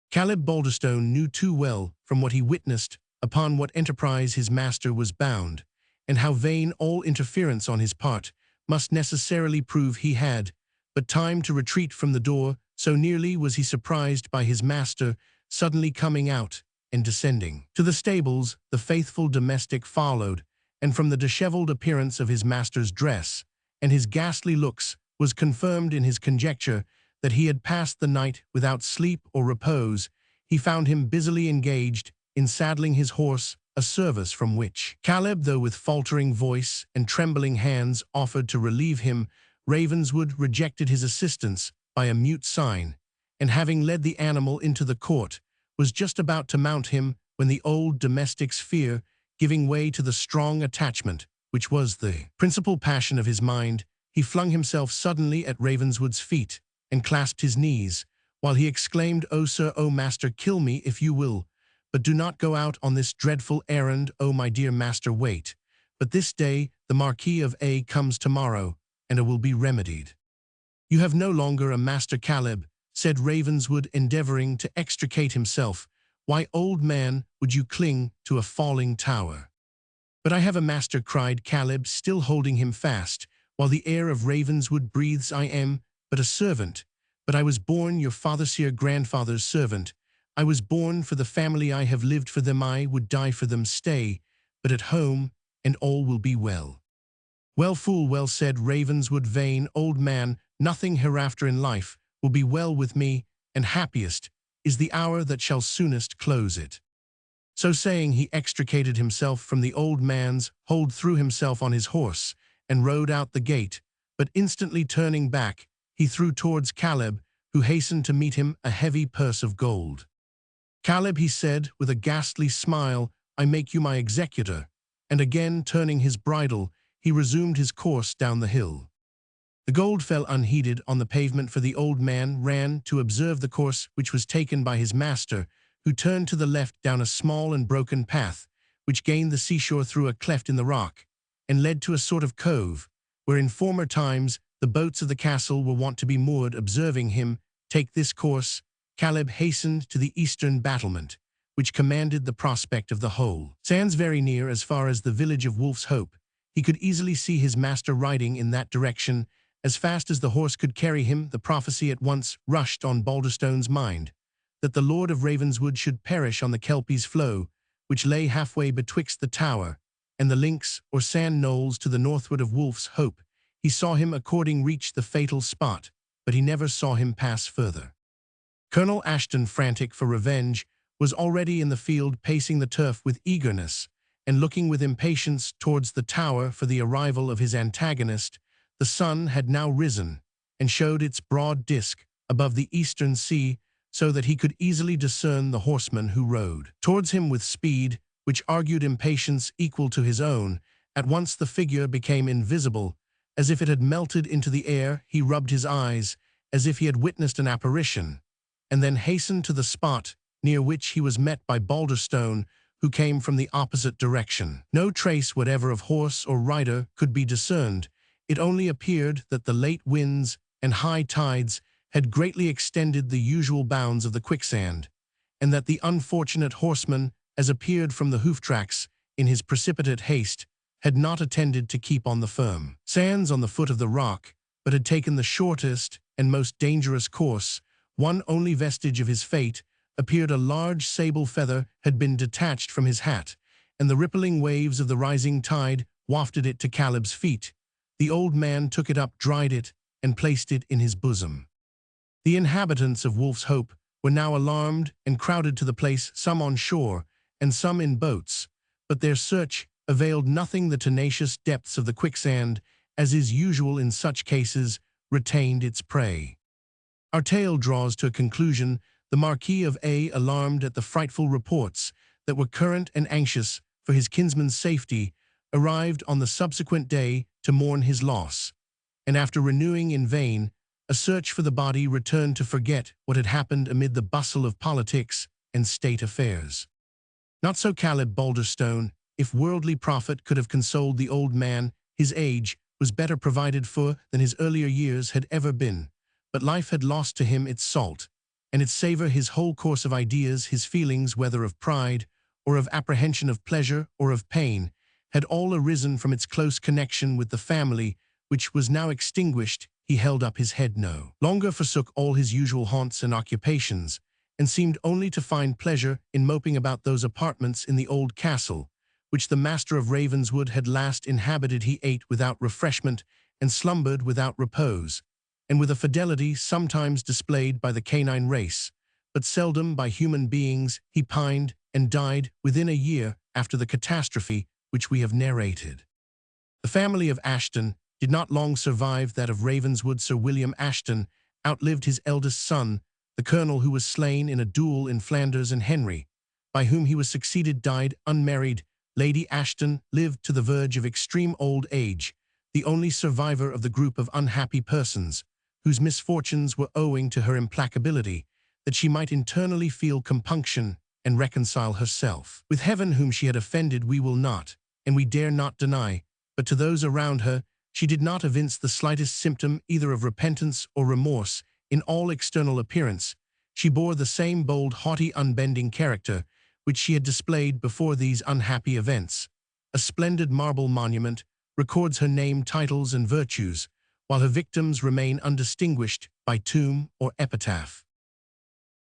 Caleb Balderstone knew too well, from what he witnessed, upon what enterprise his master was bound, and how vain all interference on his part must necessarily prove. He had but time to retreat from the door, so nearly was he surprised by his master suddenly coming out and descending. To the stables the faithful domestic followed, and from the disheveled appearance of his master's dress and his ghastly looks was confirmed in his conjecture that he had passed the night without sleep or repose. He found him busily engaged in saddling his horse, a service from which Caleb, though with faltering voice and trembling hands, offered to relieve him. Ravenswood rejected his assistance by a mute sign, and having led the animal into the court, was just about to mount him when the old domestic's fear, giving way to the strong attachment which was the principal passion of his mind, he flung himself suddenly at Ravenswood's feet and clasped his knees, while he exclaimed, "O sir, O master, kill me if you will, but do not go out on this dreadful errand. O my dear master, wait but this day. The Marquis of A comes tomorrow, and it will be remedied." "You have no longer a master, Caleb," said Ravenswood, endeavoring to extricate himself. "Why, old man, would you cling to a falling tower?" "But I have a master," cried Caleb, still holding him fast, while the heir of Ravenswood breathes. "I am but a servant, but I was born your father's your grandfather's servant. I was born for the family. I have lived for them. I would die for them. Stay but at home, and all will be well." "Well, fool, well said," Ravenswood. "Vain old man, nothing hereafter in life will be well with me, and happiest is the hour that shall soonest close it." So saying, he extricated himself from the old man's hold, threw himself on his horse, and rode out the gate, but instantly turning back, he threw towards Caleb, who hastened to meet him, a heavy purse of gold. "Caleb," he said, with a ghastly smile, "I make you my executor. and again turning his bridle, he resumed his course down the hill. The gold fell unheeded on the pavement, for the old man ran to observe the course which was taken by his master, who turned to the left down a small and broken path, which gained the seashore through a cleft in the rock, and led to a sort of cove, where in former times the boats of the castle were wont to be moored. Observing him take this course, Caleb hastened to the eastern battlement, which commanded the prospect of the whole. Sands very near as far as the village of Wolf's Hope, he could easily see his master riding in that direction. As fast as the horse could carry him, the prophecy at once rushed on Balderstone's mind, that the Lord of Ravenswood should perish on the Kelpie's flow, which lay halfway betwixt the tower and the links or sand knolls to the northward of Wolf's Hope. He saw him according reach the fatal spot, but he never saw him pass further. Colonel Ashton, frantic for revenge, was already in the field, pacing the turf with eagerness, and looking with impatience towards the tower for the arrival of his antagonist. The sun had now risen, and showed its broad disk above the eastern sea, so that he could easily discern the horseman who rode towards him with speed, which argued impatience equal to his own. At once the figure became invisible, as if it had melted into the air. He rubbed his eyes, as if he had witnessed an apparition, and then hastened to the spot, near which he was met by Balderstone, who came from the opposite direction. No trace whatever of horse or rider could be discerned. It only appeared that the late winds and high tides had greatly extended the usual bounds of the quicksand, and that the unfortunate horseman, as appeared from the hoof tracks in his precipitate haste, had not attended to keep on the firm sands on the foot of the rock, but had taken the shortest and most dangerous course. One only vestige of his fate appeared: a large sable feather had been detached from his hat, and the rippling waves of the rising tide wafted it to Caleb's feet. The old man took it up, dried it, and placed it in his bosom. The inhabitants of Wolf's Hope were now alarmed and crowded to the place, some on shore and some in boats, but their search availed nothing. The tenacious depths of the quicksand, as is usual in such cases, retained its prey. Our tale draws to a conclusion. The Marquis of A, alarmed at the frightful reports that were current and anxious for his kinsman's safety, arrived on the subsequent day to mourn his loss, and after renewing in vain a search for the body, returned to forget what had happened amid the bustle of politics and state affairs. Not so Caleb Balderstone. If worldly profit could have consoled the old man, his age was better provided for than his earlier years had ever been, but life had lost to him its salt and its savor. His whole course of ideas, his feelings, whether of pride or of apprehension, of pleasure or of pain, had all arisen from its close connection with the family, which was now extinguished. He held up his head no longer, forsook all his usual haunts and occupations, and seemed only to find pleasure in moping about those apartments in the old castle, which the master of Ravenswood had last inhabited. He ate without refreshment and slumbered without repose, and with a fidelity sometimes displayed by the canine race, but seldom by human beings, he pined and died within a year after the catastrophe which we have narrated. The family of Ashton did not long survive that of Ravenswood. Sir William Ashton outlived his eldest son, the colonel, who was slain in a duel in Flanders, and Henry, by whom he was succeeded, died unmarried. Lady Ashton lived to the verge of extreme old age, the only survivor of the group of unhappy persons whose misfortunes were owing to her implacability, that she might internally feel compunction and reconcile herself with heaven, whom she had offended. We will not, and we dare not deny, but to those around her she did not evince the slightest symptom either of repentance or remorse. In all external appearance she bore the same bold, haughty, unbending character which she had displayed before these unhappy events. A splendid marble monument records her name, titles, and virtues, while her victims remain undistinguished by tomb or epitaph.